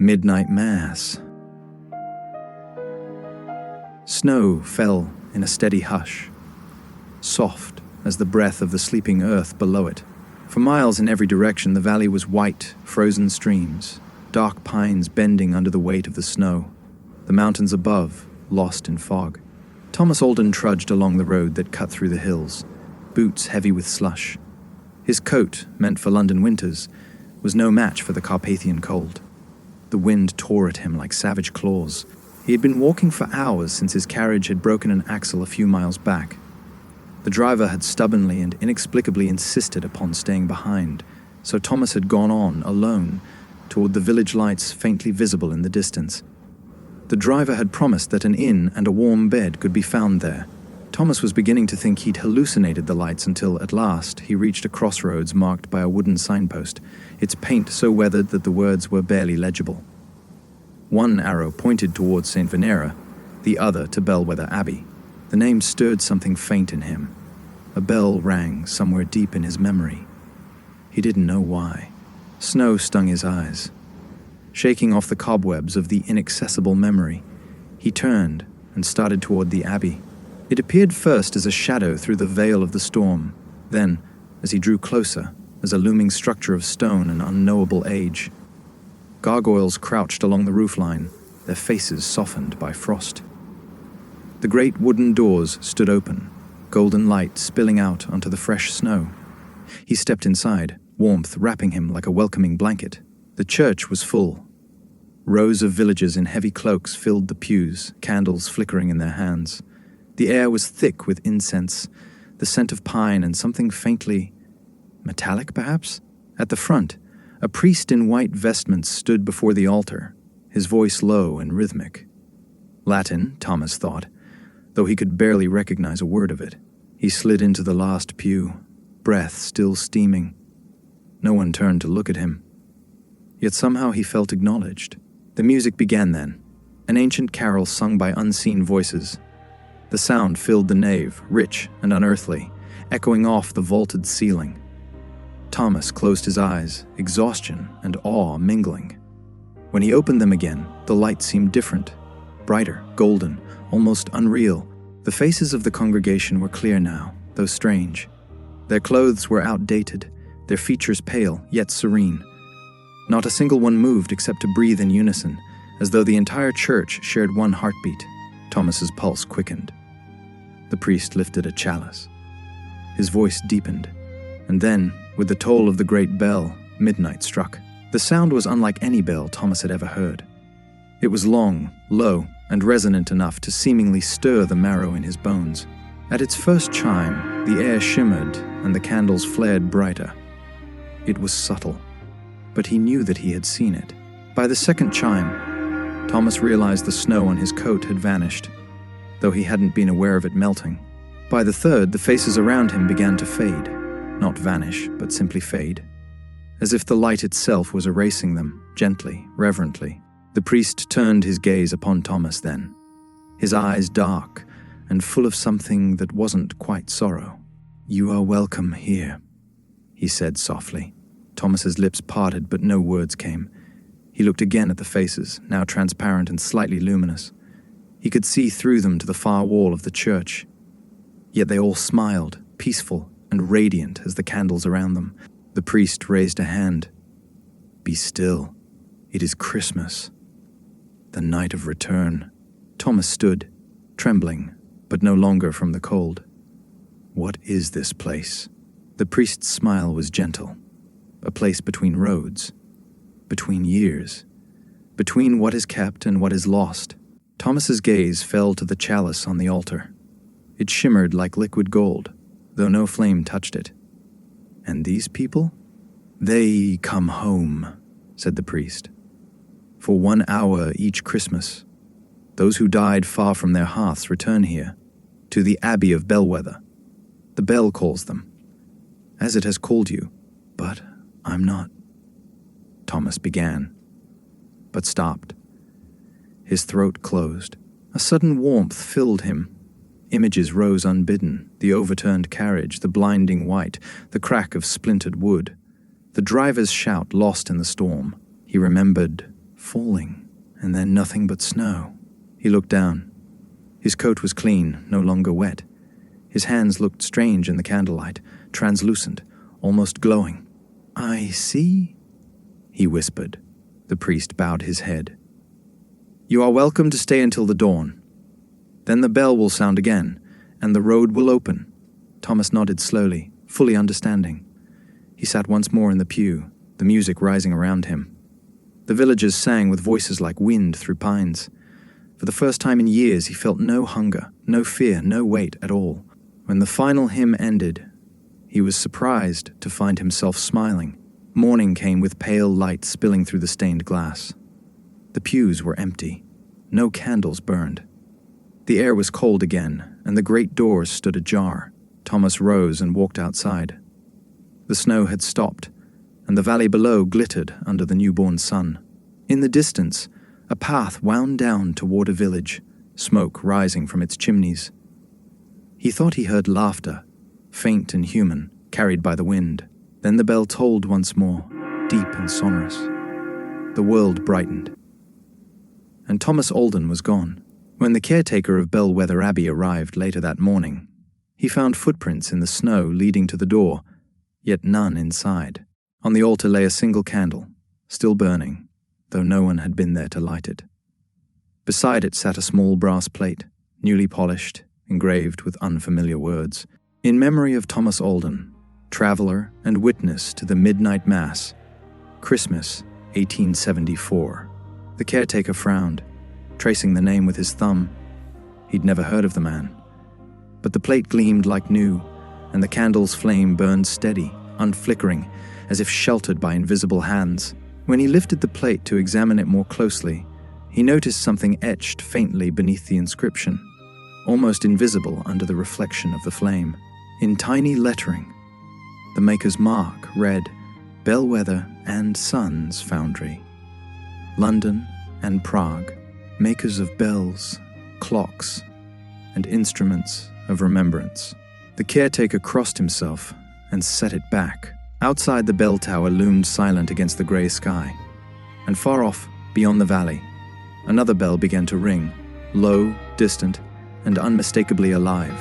Midnight Mass. Snow fell in a steady hush, soft as the breath of the sleeping earth below it. For miles in every direction, the valley was white, frozen streams, dark pines bending under the weight of the snow, the mountains above lost in fog. Thomas Alden trudged along the road that cut through the hills, boots heavy with slush. His coat, meant for London winters, was no match for the Carpathian cold. The wind tore at him like savage claws. He had been walking for hours since his carriage had broken an axle a few miles back. The driver had stubbornly and inexplicably insisted upon staying behind, so Thomas had gone on, alone, toward the village lights faintly visible in the distance. The driver had promised that an inn and a warm bed could be found there. Thomas was beginning to think he'd hallucinated the lights until, at last, he reached a crossroads marked by a wooden signpost, its paint so weathered that the words were barely legible. One arrow pointed towards St. Venera, the other to Bellwether Abbey. The name stirred something faint in him. A bell rang somewhere deep in his memory. He didn't know why. Snow stung his eyes. Shaking off the cobwebs of the inaccessible memory, he turned and started toward the abbey. It appeared first as a shadow through the veil of the storm, then, as he drew closer, as a looming structure of stone and unknowable age. Gargoyles crouched along the roofline, their faces softened by frost. The great wooden doors stood open, golden light spilling out onto the fresh snow. He stepped inside, warmth wrapping him like a welcoming blanket. The church was full. Rows of villagers in heavy cloaks filled the pews, candles flickering in their hands. The air was thick with incense, the scent of pine and something faintly metallic, perhaps? At the front, a priest in white vestments stood before the altar, his voice low and rhythmic. Latin, Thomas thought, though he could barely recognize a word of it. He slid into the last pew, breath still steaming. No one turned to look at him. Yet somehow he felt acknowledged. The music began then, an ancient carol sung by unseen voices. The sound filled the nave, rich and unearthly, echoing off the vaulted ceiling. Thomas closed his eyes, exhaustion and awe mingling. When he opened them again, the light seemed different, brighter, golden, almost unreal. The faces of the congregation were clear now, though strange. Their clothes were outdated, their features pale, yet serene. Not a single one moved except to breathe in unison, as though the entire church shared one heartbeat. Thomas's pulse quickened. The priest lifted a chalice. His voice deepened, and then, with the toll of the great bell, midnight struck. The sound was unlike any bell Thomas had ever heard. It was long, low, and resonant enough to seemingly stir the marrow in his bones. At its first chime, the air shimmered and the candles flared brighter. It was subtle, but he knew that he had seen it. By the second chime, Thomas realized the snow on his coat had vanished, though he hadn't been aware of it melting. By the third, the faces around him began to fade, not vanish, but simply fade, as if the light itself was erasing them, gently, reverently. The priest turned his gaze upon Thomas then, his eyes dark and full of something that wasn't quite sorrow. "You are welcome here," he said softly. Thomas's lips parted, but no words came. He looked again at the faces, now transparent and slightly luminous. He could see through them to the far wall of the church. Yet they all smiled, peaceful and radiant as the candles around them. The priest raised a hand. "Be still. It is Christmas. The night of return." Thomas stood, trembling, but no longer from the cold. "What is this place?" The priest's smile was gentle. A place between roads, between years, between what is kept and what is lost. Thomas's gaze fell to the chalice on the altar. It shimmered like liquid gold, though no flame touched it. "And these people?" "They come home," said the priest. "For 1 hour each Christmas. Those who died far from their hearths return here, to the Abbey of Bellwether. The bell calls them, as it has called you, but I'm not." Thomas began, but stopped. His throat closed. A sudden warmth filled him. Images rose unbidden, the overturned carriage, the blinding white, the crack of splintered wood. The driver's shout lost in the storm. He remembered falling, and then nothing but snow. He looked down. His coat was clean, no longer wet. His hands looked strange in the candlelight, translucent, almost glowing. "I see," he whispered. The priest bowed his head. "You are welcome to stay until the dawn. Then the bell will sound again, and the road will open." Thomas nodded slowly, fully understanding. He sat once more in the pew, the music rising around him. The villagers sang with voices like wind through pines. For the first time in years, he felt no hunger, no fear, no weight at all. When the final hymn ended, he was surprised to find himself smiling. Morning came with pale light spilling through the stained glass. The pews were empty. No candles burned. The air was cold again, and the great doors stood ajar. Thomas rose and walked outside. The snow had stopped, and the valley below glittered under the newborn sun. In the distance, a path wound down toward a village, smoke rising from its chimneys. He thought he heard laughter, faint and human, carried by the wind. Then the bell tolled once more, deep and sonorous. The world brightened. And Thomas Alden was gone. When the caretaker of Bellwether Abbey arrived later that morning, he found footprints in the snow leading to the door, yet none inside. On the altar lay a single candle, still burning, though no one had been there to light it. Beside it sat a small brass plate, newly polished, engraved with unfamiliar words. "In memory of Thomas Alden, traveler and witness to the midnight mass, Christmas, 1874. The caretaker frowned, tracing the name with his thumb. He'd never heard of the man. But the plate gleamed like new, and the candle's flame burned steady, unflickering, as if sheltered by invisible hands. When he lifted the plate to examine it more closely, he noticed something etched faintly beneath the inscription, almost invisible under the reflection of the flame. In tiny lettering, the maker's mark read, "Bellwether and Sons Foundry, London and Prague, makers of bells, clocks, and instruments of remembrance." The caretaker crossed himself and set it back. Outside, the bell tower loomed silent against the grey sky, and far off, beyond the valley, another bell began to ring, low, distant, and unmistakably alive.